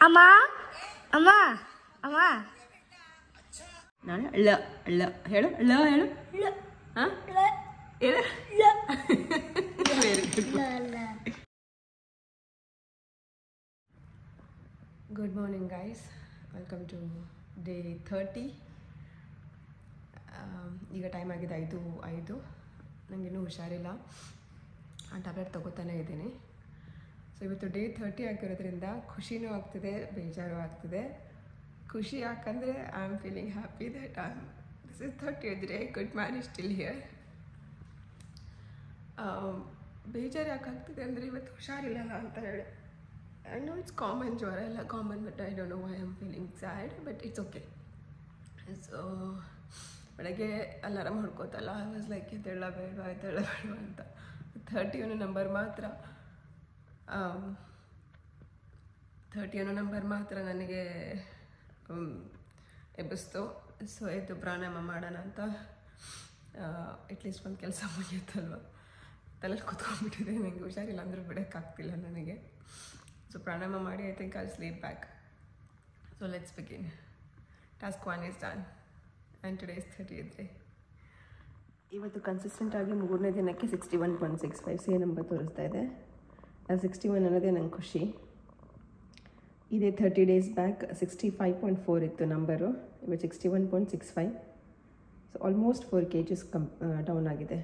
ಅಮ್ಮ ಅಮ್ಮ ಅಮ್ಮ ನಾಳೆ ಳ ಳ ಹೇಳು ಳ ಹೇಳು ಹಾಂ ಹೇಳು very good. Good morning guys, welcome to day 30. ಈಗ ಟೈಮ್ ಆಗಿದೆ 5:05. ನನಗಿನ್ನೂ ಹುಷಾರಿಲ್ಲ, ಆ ಟ್ಯಾಬ್ಲೆಟ್ ತೊಗೋತಾನೆ ಇದ್ದೀನಿ. ಸೊ ಇವತ್ತು ಡೇ 30 ಆಗಿರೋದ್ರಿಂದ ಖುಷಿನೂ ಆಗ್ತಿದೆ, ಬೇಜಾರು ಆಗ್ತಿದೆ. ಖುಷಿ ಯಾಕಂದರೆ I am feeling happy that this is 30th day, good man is still here. ಬೇಜಾರು ಯಾಕಾಗ್ತಿದೆ ಅಂದರೆ ಇವತ್ತು ಹುಷಾರಿಲ್ಲಲ್ಲ ಅಂತ ಹೇಳಿ. ಐ ನೋ ಇಟ್ಸ್ ಕಾಮನ್, ಜ್ವರ ಎಲ್ಲ common, but I don't know why I am feeling sad, but it's okay. So ಬೆಳಗ್ಗೆ alarm ಹೊಡ್ಕೋತಲ್ಲ, I was like ಎದ್ದೇಳಬೇಡ ಅಂತ. 30 ಅನ್ನೋ ನಂಬರ್ ಮಾತ್ರ ನನಗೆ ಎಬ್ಬಿಸ್ತು. ಸೊ ಎದ್ದು ಪ್ರಾಣಾಯಾಮ ಮಾಡೋಣ ಅಂತ, ಅಟ್ಲೀಸ್ಟ್ ಒಂದು ಕೆಲಸ ಮುಗಿಯುತ್ತಲ್ವ. ತಲೆಯಲ್ಲಿ ಕೂತ್ಕೊಂಡ್ಬಿಟ್ಟಿದೆ, ನನಗೆ ಹುಷಾರಿಲ್ಲ ಅಂದರೂ ಬಿಡೋಕ್ಕಾಗ್ತಿಲ್ಲ ನನಗೆ. ಸೊ ಪ್ರಾಣಾಯಾಮ ಮಾಡಿ I think I sleep back. So let's begin. Task 1 is done and today is 30th day. ಇವತ್ತು ಕನ್ಸಿಸ್ಟೆಂಟಾಗಿ 3ನೇ ದಿನಕ್ಕೆ 61.65 ಸಿ ನಂಬರ್ ತೋರಿಸ್ತಾ ಇದೆ. 61 ಅನ್ನೋದೇ ನಂಗೆ ಖುಷಿ. ಇದೇ 30 ಡೇಸ್ ಬ್ಯಾಕ್ 65.4 ಇತ್ತು ನಂಬರು, ಇವತ್ತು 61.65. ಸೊ ಆಲ್ಮೋಸ್ಟ್ 4 kgs ಡೌನ್ ಆಗಿದೆ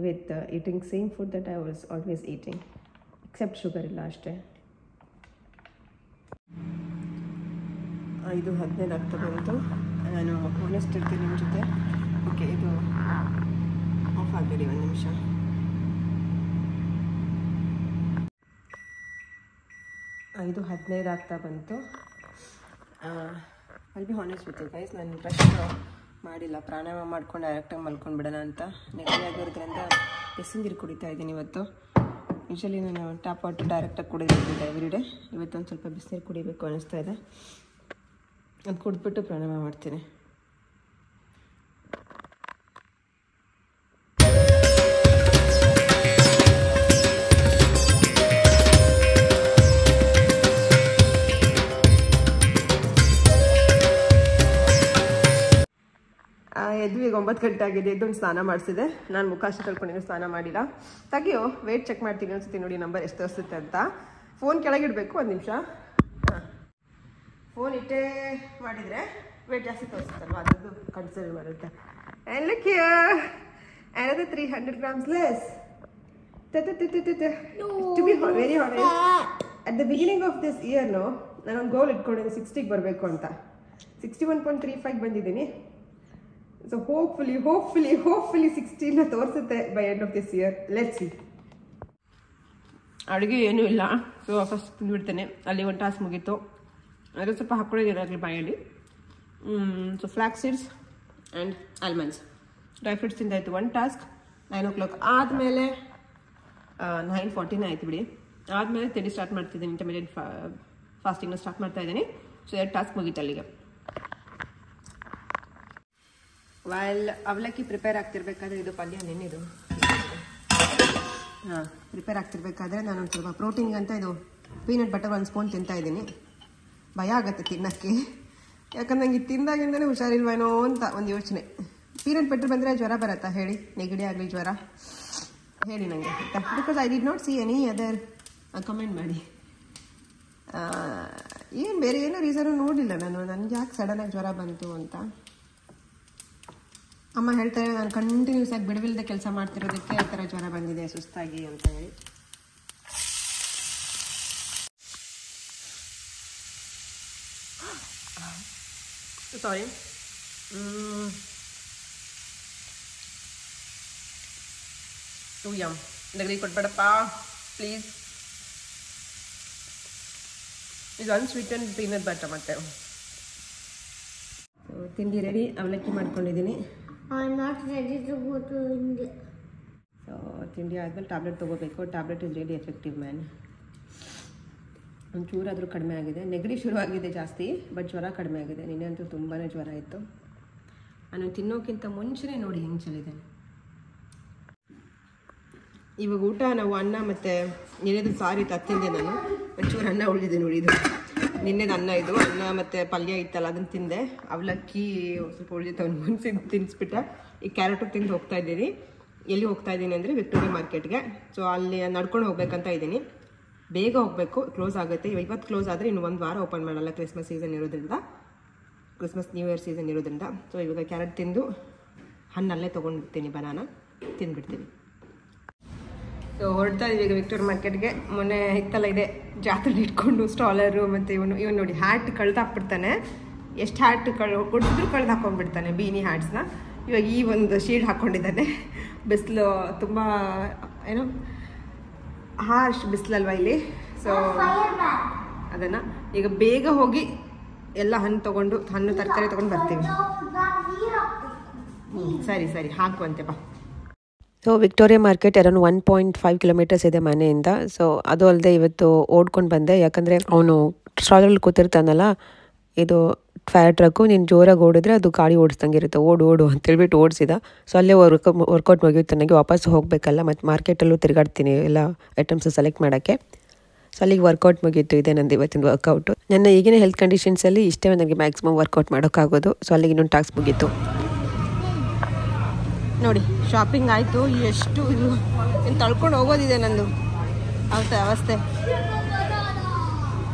with eating same food that I was always eating, except sugar ಇಲ್ಲ ಅಷ್ಟೇ. 5:15 ಆಗ್ತಾ ಬಂತು. ನಾನು ಆನೆಸ್ಟ್ ಇರ್ತೀನಿ ನಿಮ್ಮ ಜೊತೆ. ಓಕೆ, ಇದು ಆಫ್ ಆಗಲಿ, 1 ನಿಮಿಷ. ಇದು 15 ಆಗ್ತಾ ಬಂತು. ಅಲ್ಲಿ ಬಿ ಹಾನೆಸ್ಟ್ ವಿತ್ ಗೈಸ್, ನಾನು ಬ್ರಷ್ ಮಾಡಿಲ್ಲ, ಪ್ರಾಣಾಯಾಮ ಮಾಡ್ಕೊಂಡು ಡೈರೆಕ್ಟಾಗಿ ಮಲ್ಕೊಂಡ್ಬಿಡೋಣ ಅಂತ. ನೆಗಡಿ ಆಗಿರೋದ್ರಿಂದ ಬಿಸಿನೀರು ಕುಡಿತಾ ಇದ್ದೀನಿ ಇವತ್ತು. ಯೂಶ್ವಲಿ ನಾನು ಟ್ಯಾಪ್ ವಾಟರ್ ಡೈರೆಕ್ಟಾಗಿ ಕುಡಿದಿದ್ದೆ ಎವ್ರಿ ಡೇ. ಇವತ್ತೊಂದು ಸ್ವಲ್ಪ ಬಿಸಿನೀರು ಕುಡಿಬೇಕು ಅನ್ನಿಸ್ತಾ ಇದೆ. ಅದು ಕುಡಿದ್ಬಿಟ್ಟು ಪ್ರಾಣಾಯಾಮ ಮಾಡ್ತೀನಿ. ಎದ್ದು ಈಗ 9 ಗಂಟೆ ಆಗಿದೆ. ಎದ್ದೊಂದು ಸ್ನಾನ ಮಾಡಿಸಿದೆ. ನಾನು ಮುಖ ಅಷ್ಟು ಕಳ್ಕೊಂಡಿದ್ದೀನಿ, ಸ್ನಾನ ಮಾಡಿಲ್ಲ. ತೆಗಿಯೋ, ವೇಟ್ ಚೆಕ್ ಮಾಡ್ತೀನಿ ಅನ್ಸುತ್ತೆ. ನೋಡಿ ನಂಬರ್ ಎಷ್ಟು ತೋರಿಸುತ್ತೆ ಅಂತ. ಫೋನ್ ಕೆಳಗಿಡಬೇಕು, 1 ನಿಮಿಷ. ಹಾಂ, ಫೋನ್ ಇಟ್ಟೇ ಮಾಡಿದರೆ ವೇಟ್ ಜಾಸ್ತಿ ತೋರಿಸುತ್ತಲ್ವ, ಅದದ್ದು ಕನ್ಸಿಡರ್ ಮಾಡುತ್ತೆ. And look here, another 300 grams less. To be very honest, at the beginning of this year, ನಾನೊಂದು ಗೋಲ್ ಇಟ್ಕೊಂಡಿದ್ದೆ 60ಗೆ ಬರಬೇಕು ಅಂತ. 61.35 ಬಂದಿದ್ದೀನಿ. ಸೊ ಹೋಪ್ಫುಲಿ 60ನ ತೋರಿಸುತ್ತೆ by end of this year. Let's see. ಅಡುಗೆ ಏನೂ ಇಲ್ಲ, ಸೊ ಫಸ್ಟ್ ತಿಂದುಬಿಡ್ತೇನೆ. ಅಲ್ಲಿ ಒಂದು ಟಾಸ್ಕ್ ಮುಗೀತು, ಅದು ಸ್ವಲ್ಪ ಹಾಕ್ಕೊಂಡಿದ್ದೀನಿ ಅದರಲ್ಲಿ ಬಾಯಲ್ಲಿ. So flax seeds and almonds, dry fruits ತಿಂದಾಯಿತು. 1 ಟಾಸ್ಕ್. 9 o'clock ಆದಮೇಲೆ 9:14 ಆಯಿತು ಬಿಡಿ. ಆದಮೇಲೆ ತಿಂಡಿ ಸ್ಟಾರ್ಟ್ ಮಾಡ್ತಿದ್ದೀನಿ, ಇಂಟರ್ಮೀಡಿಯೇಟ್ ಫಾಸ್ಟಿಂಗ್ನ ಸ್ಟಾರ್ಟ್ ಮಾಡ್ತಾಯಿದ್ದೀನಿ. ಸೊ 2 ಟಾಸ್ಕ್ ಮುಗೀತು ಅಲ್ಲಿಗೆ. ವೈಲ್ ಅವಲಕ್ಕಿ ಪ್ರಿಪೇರ್ ಆಗ್ತಿರ್ಬೇಕಾದ್ರೆ, ಇದು ಪಲ್ಯ ನೆನ್ನಿದು, ಹಾಂ, ಪ್ರಿಪೇರ್ ಆಗ್ತಿರ್ಬೇಕಾದ್ರೆ ನಾನೊಂದು ಸ್ವಲ್ಪ ಪ್ರೋಟೀನ್ಗೆ ಅಂತ ಇದು ಪೀನಟ್ ಬಟರ್ 1 ಸ್ಪೂನ್ ತಿಂತಾಯಿದ್ದೀನಿ. ಭಯ ಆಗುತ್ತೆ ತಿನ್ನೋಕ್ಕೆ, ಯಾಕಂದ್ರೆ ನನಗೆ ತಿಂದಾಗಿಂದಲೇ ಹುಷಾರಿಲ್ವೇನೋ ಅಂತ ಒಂದು ಯೋಚನೆ. ಪೀನಟ್ ಬಟರ್ ಬಂದರೆ ಜ್ವರ ಬರುತ್ತಾ ಹೇಳಿ? ನೆಗಡಿ ಆಗಲಿ ಜ್ವರ ಹೇಳಿ ನನಗೆ, because I did not C any other. Comment ಮಾಡಿ. ಏನು ಬೇರೆ ಏನೋ ರೀಸನು ನೋಡಲಿಲ್ಲ ನಾನು, ನನಗೆ ಯಾಕೆ ಸಡನ್ನಾಗಿ ಜ್ವರ ಬಂತು ಅಂತ. ಅಮ್ಮ ಹೇಳ್ತಾರೆ ನಾನು ಕಂಟಿನ್ಯೂಸ್ ಆಗಿ ಬಿಡುವಿಲ್ಲದೆ ಕೆಲಸ ಮಾಡ್ತಿರೋದಕ್ಕೆ ಆ ಥರ ಜ್ವರ ಬಂದಿದೆ, ಸುಸ್ತಾಗಿ ಅಂತ ಹೇಳಿ. ಸಾರಿ. ಯಮ್ ನೆಗಡಿ ಕೊಟ್ಬೇಡಪ್ಪ ಪ್ಲೀಸ್. ಇದು ಅನ್ಸ್ವೀಟೆಂಡ್ ಪೀನಟ್ ಬಟರ್. ಮತ್ತೆ ತಿಂಡಿ ರೆಡಿ, ಅವಲಕ್ಕಿ ಮಾಡ್ಕೊಂಡಿದ್ದೀನಿ. I'm not ready to go to India. So ತಿಂಡಿ ಆದಮೇಲೆ ಟ್ಯಾಬ್ಲೆಟ್ ತೊಗೋಬೇಕು. Tablet is really effective man. ಒಂಚೂರಾದರೂ ಕಡಿಮೆ ಆಗಿದೆ. ನೆಗಡಿ ಶುರುವಾಗಿದೆ ಜಾಸ್ತಿ, ಬಟ್ ಜ್ವರ ಕಡಿಮೆ ಆಗಿದೆ. ನಿನ್ನೆ ಅಂತೂ ತುಂಬಾ ಜ್ವರ ಇತ್ತು. ನಾನು ತಿನ್ನೋಕ್ಕಿಂತ ಮುಂಚೆನೇ ನೋಡಿ ಹೆಂಗೆ ಚಲಿದ್ದೇನೆ. ಇವಾಗ ಊಟ ನಾವು ಅನ್ನ ಮತ್ತು ಏನೇದು ಸಾರಿ ತಿಂದೆ ನಾನು. ಒಂಚೂರು ಅನ್ನ ಉಳಿದಿದೆ ನೋಡಿ. ಇದು ನಿನ್ನೆದು ಅನ್ನ ಇದು ಅನ್ನ ಮತ್ತು ಪಲ್ಯ ಇತ್ತಲ್ಲ ಅದನ್ನು ತಿಂದೆ. ಅವಲಕ್ಕಿ ಸ್ವಲ್ಪ ಉಳಿದಿತ್ತು ಅವ್ನು ಮುನ್ಸಿ ತಿನ್ನಿಸ್ಬಿಟ್ಟೆ. ಈ ಕ್ಯಾರೆಟು ತಿಂದು ಹೋಗ್ತಾ ಇದ್ದೀನಿ. ಎಲ್ಲಿ ಹೋಗ್ತಾ ಇದ್ದೀನಿ ಅಂದರೆ ವಿಕ್ಟೋರಿಯಾ ಮಾರ್ಕೆಟ್ಗೆ. ಸೊ ಅಲ್ಲಿ ನಡ್ಕೊಂಡು ಹೋಗ್ಬೇಕಂತ ಇದ್ದೀನಿ. ಬೇಗ ಹೋಗಬೇಕು, ಕ್ಲೋಸ್ ಆಗುತ್ತೆ. ಇವತ್ತು ಕ್ಲೋಸ್ ಆದರೆ ಇನ್ನು ಒಂದು ವಾರ ಓಪನ್ ಮಾಡಲ್ಲ, ಕ್ರಿಸ್ಮಸ್ ಸೀಸನ್ ಇರೋದ್ರಿಂದ, ಕ್ರಿಸ್ಮಸ್ ನ್ಯೂ ಇಯರ್ ಸೀಸನ್ ಇರೋದ್ರಿಂದ. ಸೊ ಇವಾಗ ಕ್ಯಾರೆಟ್ ತಿಂದು ಹಣ್ಣಲ್ಲೇ ತೊಗೊಂಡಿರ್ತೀನಿ, ಬನಾನ ತಿಂದ್ಬಿಡ್ತೀನಿ. ಸೊ ಹೊರಡ್ತಾ ಇದೀವಿ ಈಗ ವಿಕ್ಟೋರಿಯಾ ಮಾರ್ಕೆಟ್ಗೆ. ಮೊನ್ನೆ ಇತ್ತಲ್ಲ ಇದೆ ಜಾತ್ರೆ ಇಟ್ಕೊಂಡು ಸ್ಟಾಲರು ಮತ್ತು ಇವನು ನೋಡಿ ಹ್ಯಾಟ್ ಕಳ್ದಾಕ್ಬಿಡ್ತಾನೆ. ಎಷ್ಟು ಹ್ಯಾಟ್ ಕೊಡಿಸಿದ್ರು ಕಳ್ದು ಹಾಕೊಂಡ್ಬಿಡ್ತಾನೆ ಬೀನಿ ಹ್ಯಾಟ್ಸ್ನ. ಇವಾಗ ಈ ಒಂದು ಶೀಲ್ಡ್ ಹಾಕ್ಕೊಂಡಿದ್ದಾನೆ. ಬಿಸಿಲು ತುಂಬ ಏನೋ ಹಾರ್ಶ್ ಬಿಸಿಲಲ್ವ ಇಲ್ಲಿ. ಸೊ ಅದನ್ನು ಈಗ ಬೇಗ ಹೋಗಿ ಎಲ್ಲ ಹಣ್ಣು ತರಕಾರಿ ತೊಗೊಂಡು ಬರ್ತೀವಿ. ಸರಿ ಸರಿ ಹಾಕುವಂತೆ ಬಾ. So Victoria market around 1.5 kilometres ಇದೆ ಮನೆಯಿಂದ. ಸೊ ಅದು ಅಲ್ಲದೆ ಇವತ್ತು ಓಡ್ಕೊಂಡು ಬಂದೆ, ಯಾಕಂದರೆ ಅವನು ಸ್ಟಾಲಲ್ಲಿ ಕೂತಿರ್ತಾನಲ್ಲ, ಇದು ಫೈರ್ ಟ್ರಕ್ಕು, ನೀನು ಜೋರಾಗಿ ಓಡಿದ್ರೆ ಅದು ಗಾಡಿ ಓಡಿಸ್ದಂಗೆ ಇರುತ್ತೆ, ಓಡು ಅಂತೇಳ್ಬಿಟ್ಟು ಓಡಿಸಿದ. ಸೊ ಅಲ್ಲೇ ವರ್ಕೌಟ್ ಮುಗಿಯುತ್ತೆ ನನಗೆ. ವಾಪಸ್ ಹೋಗಬೇಕಲ್ಲ, ಮತ್ತು ಮಾರ್ಕೆಟಲ್ಲೂ ತಿರುಗಾಡ್ತೀನಿ ಎಲ್ಲ ಐಟಮ್ಸ್ ಸೆಲೆಕ್ಟ್ ಮಾಡೋಕ್ಕೆ. ಸೊ ಅಲ್ಲಿಗೆ ವರ್ಕೌಟ್ ಮುಗೀತು. ಇದೆ ನಂದು ಇವತ್ತಿನ ವರ್ಕೌಟು. ನನ್ನ ಈಗಿನ ಹೆಲ್ತ್ ಕಂಡೀಷನ್ಸಲ್ಲಿ ಇಷ್ಟೇ ನನಗೆ ಮ್ಯಾಕ್ಸಿಮಮ್ ವರ್ಕೌಟ್ ಮಾಡೋಕ್ಕಾಗೋದು. ಸೊ ಅಲ್ಲಿಗೆ ಇನ್ನೊಂದು ಟಾಸ್ಕ್ ಮುಗೀತು. ನೋಡಿ ಶಾಪಿಂಗ್ ಆಯಿತು. ಎಷ್ಟು ಇದು ಇನ್ನು ತಳ್ಕೊಂಡು ಹೋಗೋದಿದೆ ನಂದು ಅವಸ್ಥೆ.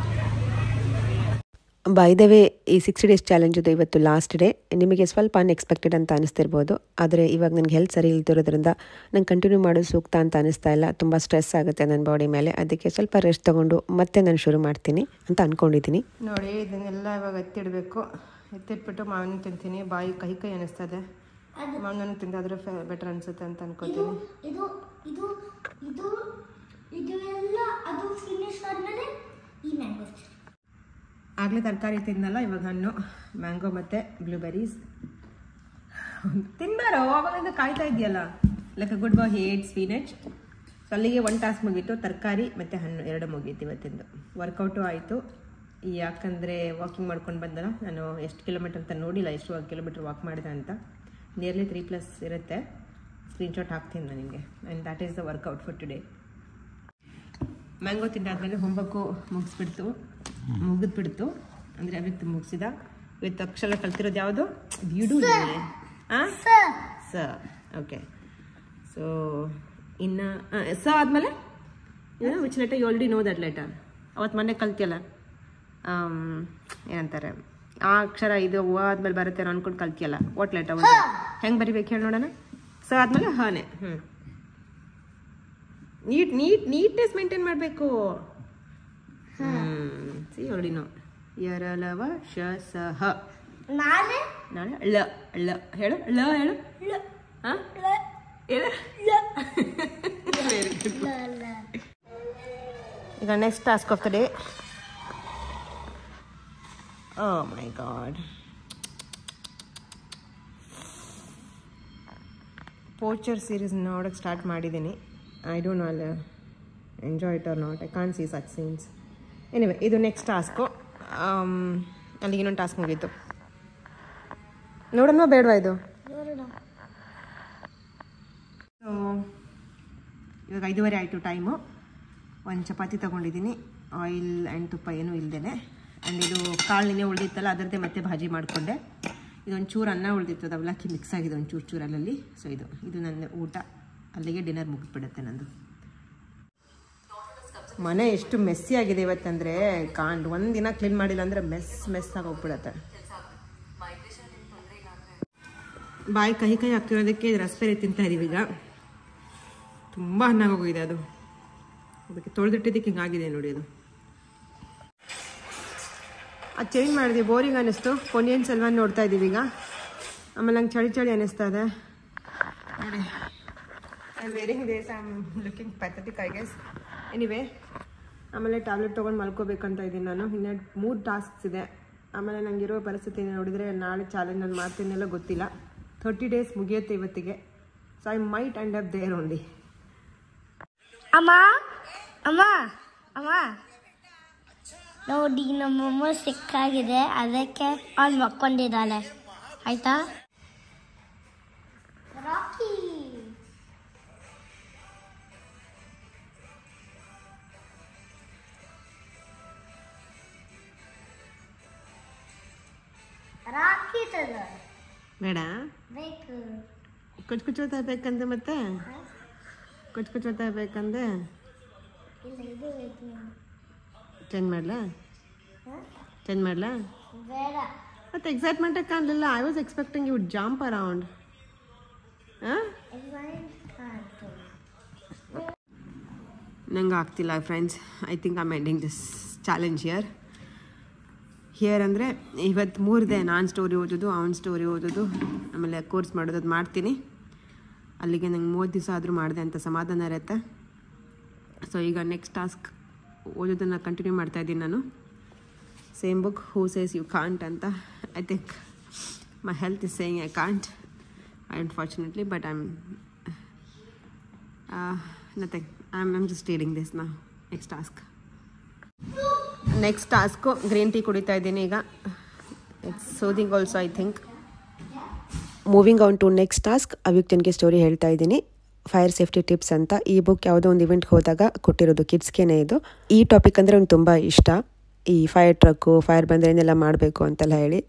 ಬೈ ದ ವೇ, ಈ 60 ಡೇಸ್ ಚಾಲೆಂಜದು ಇವತ್ತು ಲಾಸ್ಟ್ ಡೇ. ನಿಮಗೆ ಸ್ವಲ್ಪ ಅನ್ಎಕ್ಸ್ಪೆಕ್ಟೆಡ್ ಅಂತ ಅನಿಸ್ತಿರ್ಬೋದು, ಆದರೆ ಇವಾಗ ನನಗೆ ಹೆಲ್ತ್ ಸರಿ ಇಲ್ದಿರೋದ್ರಿಂದ ನಂಗೆ ಕಂಟಿನ್ಯೂ ಮಾಡೋದು ಸೂಕ್ತ ಅಂತ ಅನಿಸ್ತಾ ಇಲ್ಲ. ತುಂಬ ಸ್ಟ್ರೆಸ್ ಆಗುತ್ತೆ ನನ್ನ ಬಾಡಿ ಮೇಲೆ. ಅದಕ್ಕೆ ಸ್ವಲ್ಪ ರೆಸ್ಟ್ ತೊಗೊಂಡು ಮತ್ತೆ ನಾನು ಶುರು ಮಾಡ್ತೀನಿ ಅಂತ ಅಂದ್ಕೊಂಡಿದ್ದೀನಿ. ನೋಡಿ ಇದನ್ನೆಲ್ಲ ಇವಾಗ ಎತ್ತಿಡಬೇಕು. ಎತ್ತಿಟ್ಬಿಟ್ಟು ಮಾವಿನ ತಿಂತೀನಿ. ಬಾಯಿ ಕೈ ಅನ್ನಿಸ್ತದೆ. ಮಾವಿನ ತಿಂದಾದ್ರೆ ಬೆಟರ್ ಅನಿಸುತ್ತೆ ಅಂತ ಅನ್ಕೋತೀನಿ. ಆಗಲೇ ತರಕಾರಿ ತಿನ್ನಲ್ಲ, ಇವಾಗ ಹಣ್ಣು, ಮ್ಯಾಂಗೋ ಮತ್ತು ಬ್ಲೂಬೆರೀಸ್ ತಿನ್ಬಾರೋ. ಅವಾಗಿಂದ ಕಾಯ್ತಾ ಇದೆಯಲ್ಲ, ಲೈಕ್ ಗುಡ್ ಬಾಯ್ ಹೇಟ್ ಸ್ಪಿನಚ್. ಸೊ ಅಲ್ಲಿಗೆ ಒಂದು ಟಾಸ್ಕ್ ಮುಗೀತು. ತರಕಾರಿ ಮತ್ತು ಹಣ್ಣು ಎರಡು ಮುಗೀತು ಇವತ್ತಿಂದು. ವರ್ಕೌಟು ಆಯಿತು. ಯಾಕಂದರೆ ವಾಕಿಂಗ್ ಮಾಡ್ಕೊಂಡು ಬಂದಲ್ಲ, ನಾನು ಎಷ್ಟು ಕಿಲೋಮೀಟರ್ ಅಂತ ನೋಡಿಲ್ಲ, ಎಷ್ಟು ಕಿಲೋಮೀಟ್ರ್ ವಾಕ್ ಮಾಡಿದೆ ಅಂತ. ನಿಯರ್ಲಿ 3+ ಇರುತ್ತೆ. ಸ್ಕ್ರೀನ್ಶಾಟ್ ಹಾಕ್ತೀನಿ ನಾನು ನಿಮಗೆ. And that is the workout for today. Mango ತಿಂದಾದ್ಮೇಲೆ ಹೋಮ್ವರ್ಕು ಮುಗಿದ್ಬಿಡ್ತು. ಅಂದರೆ ಅವತ್ತು ಮುಗಿಸಿದ. ಇವತ್ತು ಅಕ್ಷರ ಕಲ್ತಿರೋದು ಯಾವುದು? ಬ್ಯೂಡು ಓಕೆ. ಸೊ ಇನ್ನು ಆದಮೇಲೆ which letter? You already know that letter. ಅವತ್ತು ಮೊನ್ನೆ ಕಲ್ತಿಯಲ್ಲ, ಏನಂತಾರೆ ಆ ಅಕ್ಷರ, ಇದು ಆದ್ಮೇಲೆ ಬರುತ್ತೆ ಅನ್ಕೊಂಡು ಕಲ್ತಿಯಲ್ಲ, ವಾಟ್ ಲೆಟರ್? ಹೆಂಗೆ ಬರಿಬೇಕು ಹೇಳಿ ನೋಡೋಣ. ಆದಮೇಲೆ ಹಾನೆ. ನೀಟ್ನೆಸ್ ಮೇಂಟೈನ್ ಮಾಡಬೇಕು. See already know. ಯರಲವ ಶ ಸ ಹ. ನಾಳೆ ಳ ಳ ಹೇಳು. ಳ ಹೇಳು. ಹಾಂ ಈಗ next task of the day. Oh my god. Poacher series ನೋಡೋಕ್ಕೆ ಸ್ಟಾರ್ಟ್ ಮಾಡಿದ್ದೀನಿ. I don't know I'll enjoy it or not. I can't see such scenes. Anyway, ಇದು ನೆಕ್ಸ್ಟ್ ಟಾಸ್ಕು. ಅಲ್ಲಿಗೆ ಇನ್ನೊಂದು ಟಾಸ್ಕ್ ಮುಗೀತು. ನೋಡೋಣ ಬೇಡವಾ ಇದು? ಸೊ ಇವಾಗ 5:30 ಆಯಿತು ಟೈಮು. ಒಂದು ಚಪಾತಿ ತೊಗೊಂಡಿದ್ದೀನಿ, ಆಯಿಲ್ ಆ್ಯಂಡ್ ತುಪ್ಪ ಏನೂ ಇಲ್ಲದೇ. ಆ್ಯಂಡ್ ಇದು ಕಾಳಿನೇ ಉಳಿದಿತ್ತಲ್ಲ, ಅದರದ್ದೇ ಮತ್ತೆ ಭಾಜಿ ಮಾಡಿಕೊಂಡೆ. ಇದೊಂದು ಚೂರು ಅನ್ನ ಉಳಿದಿತ್ತು, ಅದು ಅವಲಕ್ಕಿ ಮಿಕ್ಸ್ ಆಗಿದೆ ಒಂದು ಚೂರಲ್ಲಿ. ಸೊ ಇದು ನನ್ನ ಊಟ. ಅಲ್ಲಿಗೆ ಡಿನ್ನರ್ ಮುಗಿದ್ಬಿಡುತ್ತೆ ನಂದು. ಮನೆ ಎಷ್ಟು ಮೆಸ್ಸಿ ಆಗಿದೆ ಇವತ್ತಂದರೆ ಒಂದಿನ ಕ್ಲೀನ್ ಮಾಡಿಲ್ಲ ಅಂದರೆ ಮೆಸ್ ಆಗಿ ಹೋಗ್ಬಿಡತ್ತೆ. ಬಾಯಿ ಕಹಿ ಹಾಕ್ತಿರೋದಕ್ಕೆ ರಸ್ಪೆರಿ ತಿಂತಾ ಇದೀವಿ ಈಗ. ತುಂಬ ಹಣ್ಣಾಗೋಗಿದೆ ಅದು. ಅದಕ್ಕೆ ತೊಳೆದಿಟ್ಟಿದ್ದಕ್ಕೆ ಹಿಂಗಾಗಿದೆ ನೋಡಿ ಅದು. ಅದು ಚೇಂಜ್ ಮಾಡಿದ್ವಿ, ಬೋರಿಂಗ್ ಅನ್ನಿಸ್ತು. ಪೊನ್ನಿಯಿನ್ ಸೆಲ್ವನ್ ನೋಡ್ತಾ ಇದ್ದೀವಿ ಈಗ. ಆಮೇಲೆ ನಂಗೆ ಚಳಿ ಅನ್ನಿಸ್ತಾ ಇದೆ ನೋಡಿ. I am wearing this, I am looking pathetic I guess. Anyway, ಆಮೇಲೆ ಟ್ಯಾಬ್ಲೆಟ್ ತೊಗೊಂಡು ಮಲ್ಕೋಬೇಕಂತ ಇದ್ದೀನಿ ನಾನು. ಇನ್ನೂ 3 ಟಾಸ್ಕ್ಸ್ ಇದೆ. ಆಮೇಲೆ ನನಗಿರೋ ಪರಿಸ್ಥಿತಿ ನೋಡಿದರೆ ನಾಳೆ ಚಾಲೆಂಜ್ ನಾನು ಮಾಡ್ತೀನಿಲ್ಲ ಗೊತ್ತಿಲ್ಲ. 30 ಡೇಸ್ ಮುಗಿಯುತ್ತೆ ಇವತ್ತಿಗೆ. So I might end up there only. ಅಮ್ಮ ನೋಡಿ, ನಮ್ಮಮ್ಮ ಸಿಕ್ಕಾಗಿದೆ, ಅದಕ್ಕೆ ಅವ್ನು ಮಕ್ಕೊಂಡಿದ್ದಾಳೆ. ಆಯ್ತಾ? ರಾಕಿ ಬೇಡ ಬೇಕು ಕುಚ್ಕೋತಾ ಬೇಕಂದೆ ಮತ್ತೆ ಕುಚ್ಕೋತಾ ಬೇಕಂದೆ ಇಲ್ಲ ಇದು ಬೇಕು ಚೇಂಜ್ ಮಾಡಲಾ ಬೇಡ ಮತ್ತೆ ಎಕ್ಸೈಟ್ಮೆಂಟೇ ಕಾಣಲಿಲ್ಲ. I was expecting you would jump around. ನಂಗೆ ಆಗ್ತಿಲ್ಲ friends. I think I am ending this challenge here ಅಂದರೆ ಇವತ್ತು 3 ದಿನ ನಾನು ಸ್ಟೋರಿ ಓದೋದು, ಅವ್ನ ಸ್ಟೋರಿ ಓದೋದು, ಆಮೇಲೆ ಕೋರ್ಸ್ ಮಾಡೋದು, ಅದು ಮಾಡ್ತೀನಿ. ಅಲ್ಲಿಗೆ ನಂಗೆ 30 ದಿವಸ ಆದರೂ ಮಾಡಿದೆ ಅಂತ ಸಮಾಧಾನ ಇರುತ್ತೆ. ಸೊ ಈಗ ನೆಕ್ಸ್ಟ್ ಟಾಸ್ಕ್ ಓದೋದನ್ನು ಕಂಟಿನ್ಯೂ ಮಾಡ್ತಾಯಿದ್ದೀನಿ ನಾನು. Same book, who says you can't ಅಂತ. I think my health is saying I can't unfortunately, but I am nothing. I'm just reading this now. Next task green tea ಕುಡಿತಾ ಇದ್ದೀನಿ ಈಗ. It's soothing also I think. Moving on to next task, ಅವ್ಯಕ್ತನಿಗೆ story ಹೇಳ್ತಾ ಇದ್ದೀನಿ. Fire safety tips ಅಂತ. ಈ book ಯಾವುದೋ ಒಂದು ಇವೆಂಟ್ಗೆ ಹೋದಾಗ ಕೊಟ್ಟಿರೋದು, ಕಿಡ್ಸ್ಗೇನೆ ಇದು. ಈ ಟಾಪಿಕ್ ಅಂದರೆ ಅವ್ನಿಗೆ ತುಂಬ ಇಷ್ಟ. ಈ ಫೈರ್ ಟ್ರಕ್ಕು, ಫೈರ್ ಬಂದರೆ ಏನೆಲ್ಲ ಮಾಡಬೇಕು ಅಂತೆಲ್ಲ ಹೇಳಿ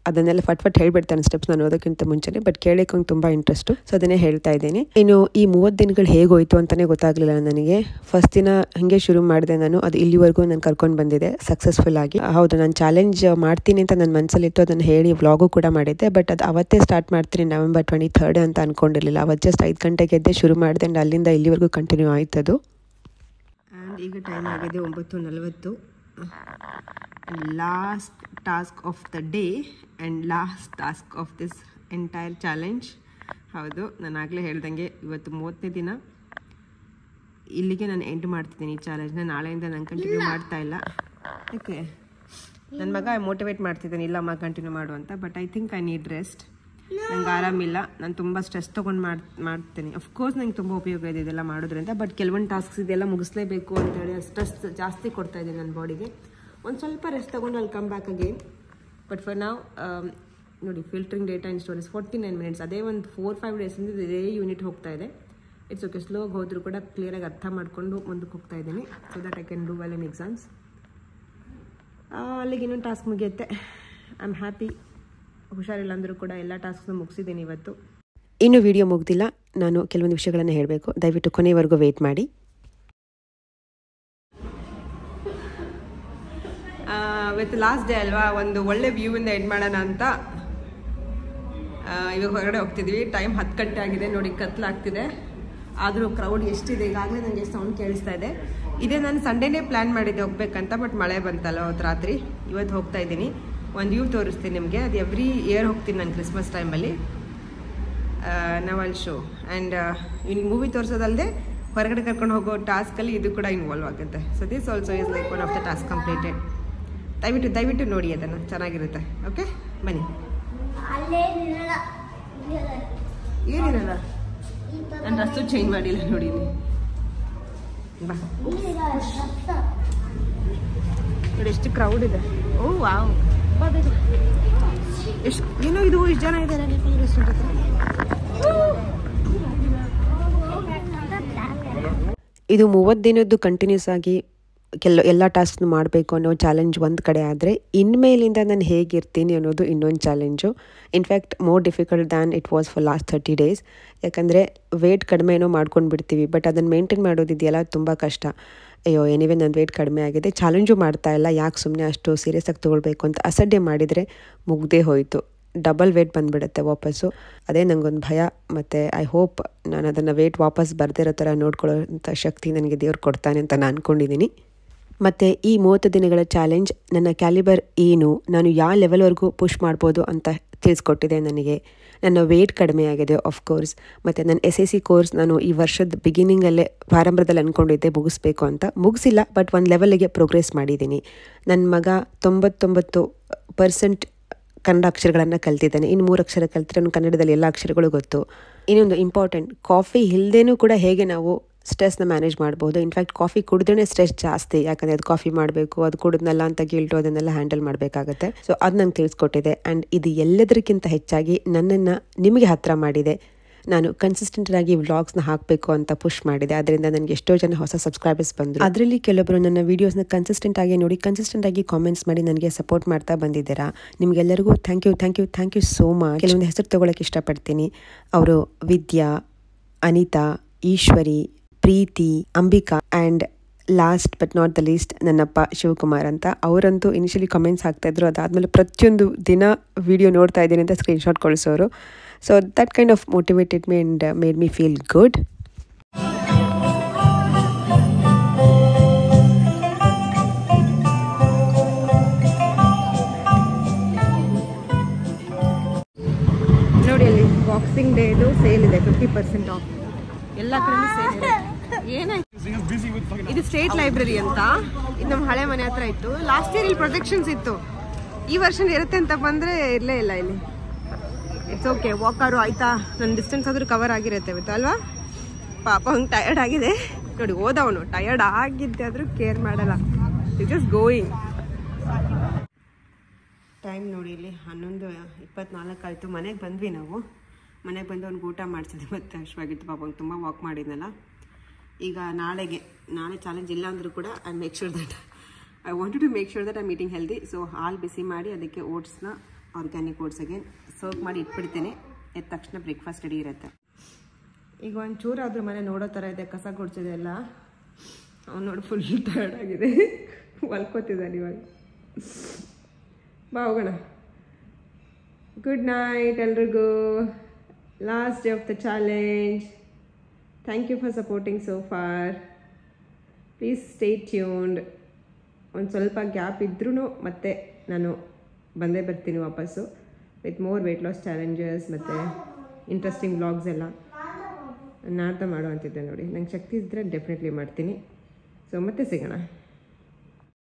ಅದನ್ನೆಲ್ಲ ಫಟ್ ಹೇಳ್ಬಿಡ್ತಾನೆ ಸ್ಟೆಪ್ಸ್ ನಾನು ಓದೋಕ್ಕಿಂತ ಮುಂಚೆನೆ. ಬಟ್ ಕೇಳೋಕೆ ಅವ್ನಿಗೆ ತುಂಬ ಇಂಟ್ರೆಸ್ಟು. ಸೊ ಅದನ್ನೇ ಹೇಳ್ತಾ ಇದ್ದೀನಿ. ಇನ್ನು ಈ 30 ದಿನಗಳು ಹೇಗೋಯ್ತು ಅಂತಲೇ ಗೊತ್ತಾಗಲಿಲ್ಲ ನನಗೆ. ಫಸ್ಟ್ ದಿನ ಹಾಗೆ ಶುರು ಮಾಡಿದೆ ನಾನು. ಅದು ಇಲ್ಲಿವರೆಗೂ ನಾನು ಕರ್ಕೊಂಡು ಬಂದಿದೆ ಸಕ್ಸಸ್ಫುಲ್ ಆಗಿ. ಹೌದು, ನಾನು ಚಾಲೆಂಜ್ ಮಾಡ್ತೀನಿ ಅಂತ ನನ್ನ ಮನಸ್ಸಲ್ಲಿತ್ತು. ಅದನ್ನು ಹೇಳಿ ವ್ಲಾಗು ಕೂಡ ಮಾಡಿದ್ದೆ. ಬಟ್ ಅದು ಅವತ್ತೇ ಸ್ಟಾರ್ಟ್ ಮಾಡ್ತೀನಿ, November 23 ಅಂತ ಅಂದ್ಕೊಂಡಿರಲಿಲ್ಲ. ಅವತ್ತು ಜಸ್ಟ್ 5 ಗಂಟೆಗೆ ಎದ್ದೆ ಶುರು ಮಾಡಿದೆ. ಆ್ಯಂಡ್ ಅಲ್ಲಿಂದ ಇಲ್ಲಿವರೆಗೂ ಕಂಟಿನ್ಯೂ ಆಯ್ತದು. ಆ್ಯಂಡ್ ಈಗ ಟೈಮ್ ಆಗಿದೆ 9:40. Last task of the day and last task of this entire challenge. ಹೌದು, ನಾನು ಆಗಲೇ ಹೇಳ್ದಂಗೆ ಇವತ್ತು 30ನೇ ದಿನ. ಇಲ್ಲಿಗೆ ನಾನು ಎಂಡ್ ಮಾಡ್ತಿದ್ದೀನಿ ಈ ಚಾಲೆಂಜ್ನ. ನಾಳೆಯಿಂದ ನಾನು ಕಂಟಿನ್ಯೂ ಮಾಡ್ತಾ ಇಲ್ಲ. ಓಕೆ, ನನ್ನ ಮಗ ಮೋಟಿವೇಟ್ ಮಾಡ್ತಿದ್ದಾನೆ, ಇಲ್ಲಮ್ಮ ಕಂಟಿನ್ಯೂ ಮಾಡು ಅಂತ. But I think I need rest. ನಂಗೆ ಆರಾಮಿಲ್ಲ. ನಾನು ತುಂಬ ಸ್ಟ್ರೆಸ್ ತೊಗೊಂಡು ಮಾಡ್ತೀನಿ. ಅಫ್ಕೋರ್ಸ್ ನಂಗೆ ತುಂಬ ಉಪಯೋಗ ಇದೆ ಇದೆಲ್ಲ ಮಾಡೋದ್ರಿಂದ. ಬಟ್ ಕೆಲವೊಂದು ಟಾಸ್ಕ್ಸ್ ಇದೆಲ್ಲ ಮುಗಿಸ್ಲೇಬೇಕು ಅಂತೇಳಿ ಸ್ಟ್ರೆಸ್ ಜಾಸ್ತಿ ಕೊಡ್ತಾಯಿದ್ದೀನಿ ನನ್ನ ಬಾಡಿಗೆ. ಒಂದು ಸ್ವಲ್ಪ ರೆಸ್ಟ್ ತೊಗೊಂಡು ಅಲ್ಲಿ come back again. But for ನಾವು ನೋಡಿ, ಫಿಲ್ಟ್ರಿಂಗ್ ಡೇಟಾ ಇನ್ ಸ್ಟೋರೀಸ್ 49 ಮಿನಿಟ್ಸ್. ಅದೇ ಒಂದು 4-5 ಡೇಸಿಂದ ಇದೇ ಯೂನಿಟ್ ಹೋಗ್ತಾ ಇದೆ. ಇಟ್ಸ್ ಓಕೆ, ಸ್ಲೋಗಿ ಹೋದರೂ ಕೂಡ ಕ್ಲಿಯರಾಗಿ ಅರ್ಥ ಮಾಡಿಕೊಂಡು ಮುಂದಕ್ಕೆ ಹೋಗ್ತಾ ಇದ್ದೀನಿ. So that I can do well in exams. ಅಲ್ಲಿಗೆ ಇನ್ನೊಂದು ಟಾಸ್ಕ್ ಮುಗಿಯುತ್ತೆ. I am happy. ಹುಷಾರಿಲ್ಲ ಅಂದರೂ ಕೂಡ ಎಲ್ಲ ಟಾಸ್ಕ್ನ ಮುಗಿಸಿದ್ದೀನಿ ಇವತ್ತು. ಇನ್ನು ವಿಡಿಯೋ ಮುಗ್ದಿಲ್ಲ. ನಾನು ಕೆಲವೊಂದು ವಿಷಯಗಳನ್ನು ಹೇಳಬೇಕು. ದಯವಿಟ್ಟು ಕೊನೆವರೆಗೂ ವೆಯ್ಟ್ ಮಾಡಿ. ಇವತ್ತು ಲಾಸ್ಟ್ ಡೇ ಅಲ್ವಾ, ಒಂದು ಒಳ್ಳೆ ವ್ಯೂವಿಂದ ಎಂಡ್ ಮಾಡೋಣ ಅಂತ ಇವಾಗ ಹೊರಗಡೆ ಹೋಗ್ತಿದ್ವಿ. ಟೈಮ್ 10 ಗಂಟೆ ಆಗಿದೆ ನೋಡಿ, ಕತ್ಲಾಗ್ತಿದೆ. ಆದರೂ ಕ್ರೌಡ್ ಎಷ್ಟಿದೆ ಈಗಾಗಲೇ ನನಗೆ ಸೌಂಡ್ ಕೇಳಿಸ್ತಾ ಇದೆ. ಇದೇ ನಾನು ಸಂಡೇನೇ ಪ್ಲ್ಯಾನ್ ಮಾಡಿದ್ದೆ ಹೋಗ್ಬೇಕಂತ. ಬಟ್ ಮಳೆ ಬಂತಲ್ಲ ಅವತ್ತು ರಾತ್ರಿ. ಇವತ್ತು ಹೋಗ್ತಾ ಇದ್ದೀನಿ. ಒಂದು ವ್ಯೂ ತೋರಿಸ್ತೀನಿ ನಿಮಗೆ. ಅದು ಎವ್ರಿ ಇಯರ್ ಹೋಗ್ತೀನಿ ನಾನು ಕ್ರಿಸ್ಮಸ್ ಟೈಮಲ್ಲಿ. ನವಲ್ ಶೋ ಆ್ಯಂಡ್ ಇನ್ನು ಮೂವಿ ತೋರಿಸೋದಲ್ಲದೆ ಹೊರಗಡೆ ಕರ್ಕೊಂಡು ಹೋಗೋ ಟಾಸ್ಕಲ್ಲಿ ಇದು ಕೂಡ ಇನ್ವಾಲ್ವ್ ಆಗುತ್ತೆ. So this also is like one of the task completed. ದಯವಿಟ್ಟು ನೋಡಿ ಅದನ್ನು, ಚೆನ್ನಾಗಿರುತ್ತೆ. ಓಕೆ, ಬನ್ನಿ. ಏನಿರಲ್ಲ, ನಾನು ರಸ್ತು ಚೇಂಜ್ ಮಾಡಿಲ್ಲ ನೋಡಿ. ಬಾ ನೋಡಿ ಎಷ್ಟು ಕ್ರೌಡ್ ಇದೆ. ಓ ವಾವ್, ಎಷ್ಟು ಏನೋ ಇದು ಎಷ್ಟು ಜನ ಇದ್ದಾರೆ ರೆಸ್ಟೋರೆಂಟ್ ಹತ್ರ. ಇದು 30 ದಿನದ್ದು ಕಂಟಿನ್ಯೂಸ್ ಆಗಿ ಎಲ್ಲ ಟಾಸ್ಕ್ನು ಮಾಡಬೇಕು ಅನ್ನೋ ಚಾಲೆಂಜ್ ಒಂದು ಕಡೆ ಆದರೆ, ಇನ್ಮೇಲಿಂದ ನಾನು ಹೇಗಿರ್ತೀನಿ ಅನ್ನೋದು ಇನ್ನೊಂದು challenge. In fact more difficult than it was for last 30 days. ಯಾಕಂದರೆ ವೇಟ್ ಕಡಿಮೆ ಏನೋ ಮಾಡ್ಕೊಂಡು ಬಿಡ್ತೀವಿ. ಬಟ್ ಅದನ್ನು ಮೇಂಟೈನ್ ಮಾಡೋದಿದೆಯಲ್ಲ ತುಂಬ ಕಷ್ಟ. ಅಯ್ಯೋ ಎನಿವೆ ನನ್ನ ವೇಟ್ ಕಡಿಮೆ ಆಗಿದೆ, ಚಾಲೆಂಜು ಮಾಡ್ತಾ ಇಲ್ಲ, ಯಾಕೆ ಸುಮ್ಮನೆ ಅಷ್ಟು ಸೀರಿಯಸ್ ಆಗಿ ತೊಗೊಳ್ಬೇಕು ಅಂತ ಅಸಡ್ಡೆ ಮಾಡಿದರೆ ಮುಗ್ದೇ ಹೋಯಿತು. ಡಬಲ್ ವೇಟ್ ಬಂದುಬಿಡುತ್ತೆ ವಾಪಸ್ಸು. ಅದೇ ನನಗೊಂದು ಭಯ. ಮತ್ತು ಐ ಹೋಪ್ ನಾನು ಅದನ್ನು ವೇಟ್ ವಾಪಸ್ ಬರ್ದಿರೋ ಥರ ನೋಡ್ಕೊಳ್ಳೋಂಥ ಶಕ್ತಿ ನನಗೆ ದೇವ್ರು ಕೊಡ್ತಾನೆ ಅಂತ ನಾನು ಅಂದ್ಕೊಂಡಿದ್ದೀನಿ. ಮತ್ತು ಈ 30 ದಿನಗಳ ಚಾಲೆಂಜ್ ನನ್ನ ಕ್ಯಾಲಿಬರ್ ಏನು, ನಾನು ಯಾವ ಲೆವೆಲ್ವರೆಗೂ ಪುಷ್ ಮಾಡ್ಬೋದು ಅಂತ ತಿಳಿಸ್ಕೊಟ್ಟಿದೆ ನನಗೆ. ನನ್ನ ವೇಟ್ ಕಡಿಮೆ ಆಗಿದೆ ಆಫ್ಕೋರ್ಸ್. ಮತ್ತು ನನ್ನ SSC ಕೋರ್ಸ್ ನಾನು ಈ ವರ್ಷದ ಬಿಗಿನಿಂಗಲ್ಲೇ ಪ್ರಾರಂಭದಲ್ಲಿ ಅಂದ್ಕೊಂಡಿದ್ದೆ ಮುಗಿಸ್ಬೇಕು ಅಂತ. ಮುಗಿಸಿಲ್ಲ, ಬಟ್ ಒಂದು ಲೆವೆಲಿಗೆ ಪ್ರೋಗ್ರೆಸ್ ಮಾಡಿದ್ದೀನಿ. ನನ್ನ ಮಗ 99% ಕನ್ನಡ ಅಕ್ಷರಗಳನ್ನು ಕಲ್ತಿದ್ದಾನೆ. ಇನ್ನು 3 ಅಕ್ಷರ ಕಲ್ತಿದ್ರೆ ಅವ್ನು ಕನ್ನಡದಲ್ಲಿ ಎಲ್ಲ ಅಕ್ಷರಗಳು ಗೊತ್ತು. ಇನ್ನೊಂದು ಇಂಪಾರ್ಟೆಂಟ್, ಕಾಫಿ ಇಲ್ಲದೇನೂ ಕೂಡ ಹೇಗೆ ನಾವು ಸ್ಟ್ರೆಸ್ನ ಮ್ಯಾನೇಜ್ ಮಾಡ್ಬೋದು. ಇನ್ಫ್ಯಾಕ್ಟ್ ಕಾಫಿ ಕುಡಿದ್ರೆ ಸ್ಟ್ರೆಸ್ ಜಾಸ್ತಿ. ಯಾಕಂದರೆ ಅದು ಕಾಫಿ ಮಾಡಬೇಕು, ಅದು ಕುಡಿದ್ನಲ್ಲ ಅಂತ ಗಿಲ್ಟು ಅದನ್ನೆಲ್ಲ ಹ್ಯಾಂಡಲ್ ಮಾಡಬೇಕಾಗತ್ತೆ. ಸೊ ಅದು ನಂಗೆ ತಿಳಿಸ್ಕೊಟ್ಟಿದೆ. ಆ್ಯಂಡ್ ಇದು ಎಲ್ಲದಕ್ಕಿಂತ ಹೆಚ್ಚಾಗಿ ನನ್ನನ್ನು ನಿಮಗೆ ಹತ್ತಿರ ಮಾಡಿದೆ. ನಾನು ಕನ್ಸಿಸ್ಟೆಂಟಾಗಿ ವ್ಲಾಗ್ಸ್ನ ಹಾಕಬೇಕು ಅಂತ ಪುಷ್ ಮಾಡಿದೆ. ಅದರಿಂದ ನನಗೆ ಎಷ್ಟೋ ಜನ ಹೊಸ ಸಬ್ಸ್ಕ್ರೈಬರ್ಸ್ ಬಂದರು. ಅದರಲ್ಲಿ ಕೆಲವೊಬ್ಬರು ನನ್ನ ವೀಡಿಯೋಸ್ನ ಕನ್ಸಿಸ್ಟೆಂಟಾಗಿ ನೋಡಿ ಕನ್ಸಿಸ್ಟೆಂಟಾಗಿ ಕಾಮೆಂಟ್ಸ್ ಮಾಡಿ ನನಗೆ ಸಪೋರ್ಟ್ ಮಾಡ್ತಾ ಬಂದಿದ್ದೀರಾ. ನಿಮಗೆಲ್ಲರಿಗೂ ಥ್ಯಾಂಕ್ ಯು ಸೋ ಮಚ್. ಕೆಲವೊಂದು ಹೆಸರು ತೊಗೊಳಕ್ಕೆ ಇಷ್ಟಪಡ್ತೀನಿ. ಅವರು Vidya, Anita, Eshwari, Preethi, Ambika and last but not the least ನನ್ನಪ್ಪ ಶಿವಕುಮಾರ್ ಅಂತ. ಅವರಂತೂ ಇನಿಷಿಯಲಿ ಕಮೆಂಟ್ಸ್ ಹಾಕ್ತಾಯಿದ್ರು. ಅದಾದಮೇಲೆ ಪ್ರತಿಯೊಂದು ದಿನ ವಿಡಿಯೋ ನೋಡ್ತಾ ಇದ್ದೀನಿ ಅಂತ ಸ್ಕ್ರೀನ್ಶಾಟ್ ಕಳಿಸೋರು. So that kind of motivated me and made me feel good. ನೋಡಿ ಅಲ್ಲಿ ಬಾಕ್ಸಿಂಗ್ ಡೇದು ಸೇಲ್ ಇದೆ, 50% ಆಫ್. ಎಲ್ಲ ಕಡೆ ಸೇಲ್ ಇದೆ. ಏನಾಯ್ತು? ಇದು ಸ್ಟೇಟ್ ಲೈಬ್ರರಿ ಅಂತ. ಇದು ನಮ್ಮ ಹಳೆ ಮನೆ ಹತ್ರ ಇತ್ತು. ಲಾಸ್ಟ್ ಇಯರ್ ಇಲ್ಲಿ ಪ್ರೊಜೆಕ್ಷನ್ಸ್ ಇತ್ತು. ಈ ವರ್ಷ ಇರುತ್ತೆ ಅಂತ ಬಂದರೆ ಇರಲೇ ಇಲ್ಲ ಇಲ್ಲಿ. ಇಟ್ಸ್ ಓಕೆ, ವಾಕಾರು ಆಯ್ತಾ, ನನ್ನ ಡಿಸ್ಟೆನ್ಸ್ ಆದರೂ ಕವರ್ ಆಗಿರುತ್ತೆ ಇವತ್ತು ಅಲ್ವಾ. ಪಾಪ ಹಂಗೆ ಟಯರ್ಡ್ ಆಗಿದೆ ನೋಡಿ. ಓದವನು ಟಯರ್ಡ್ ಆಗಿದ್ದೆ ಆದರೂ ಕೇರ್ ಮಾಡಲ್ಲ. It is going. ಟೈಮ್ ನೋಡಿ ಇಲ್ಲಿ 11:24 ಆಯಿತು. ಮನೆಗೆ ಬಂದ್ವಿ ನಾವು. ಮನೆಗೆ ಬಂದು ಅವ್ನಿಗೆ ಊಟ ಮಾಡಿಸಿದ್ವಿ. ಮತ್ತು ಅಶ್ವಾಗಿತ್ತು ಪಾಪ ಅವ್ನು ತುಂಬ ವಾಕ್ ಮಾಡಿದ್ನಲ್ಲ. ಈಗ ನಾಳೆ ಚಾಲೆಂಜ್ ಇಲ್ಲ ಅಂದರೂ ಕೂಡ I wanted to make sure that I meeting healthy. So ಹಾಲು ಬಿಸಿ ಮಾಡಿ ಅದಕ್ಕೆ ಓಟ್ಸ್ನ ಆರ್ಗ್ಯಾನಿಕ್ ಓಟ್ಸ್ ಅಗೇನ್ ಸರ್ವ್ ಮಾಡಿ ಇಟ್ಬಿಡ್ತೇನೆ. ಎದ್ದ ತಕ್ಷಣ ಬ್ರೇಕ್ಫಾಸ್ಟ್ ರೆಡಿ ಇರುತ್ತೆ. ಈಗ ಒಂಚೂರಾದರೂ ಮನೆ ನೋಡೋ ಥರ ಇದೆ. ಕಸ ಗುಡ್ಸಿದೆ ಎಲ್ಲ. ಅವ್ನು ನೋಡಿ ಫುಲ್ ಟಯರ್ಡ್ ಆಗಿದೆ, ಹೊಲ್ಕೋತಿದ್ದಾನೆ ಇವಾಗ. ಬಾ ಹೋಗೋಣ. ಗುಡ್ ನೈಟ್ ಎಲ್ರಿಗೂ. Last day of the challenge. Thank you for supporting so far. Please stay tuned. ಒಂದು ಸ್ವಲ್ಪ ಗ್ಯಾಪ್ ಇದ್ರೂ ಮತ್ತೆ ನಾನು ಬಂದೇ ಬರ್ತೀನಿ ವಾಪಸ್ಸು with more weight loss challenges ಮತ್ತು ಇಂಟ್ರೆಸ್ಟಿಂಗ್ ವ್ಲಾಗ್ಸ್ ಎಲ್ಲ ನಾಡ್ತಾ ಮಾಡೋ ಅಂತಿದ್ದೆ ನೋಡಿ. ನಂಗೆ ಶಕ್ತಿ ಇದ್ದರೆ ಡೆಫಿನೆಟ್ಲಿ ಮಾಡ್ತೀನಿ. ಸೊ ಮತ್ತೆ ಸಿಗೋಣ.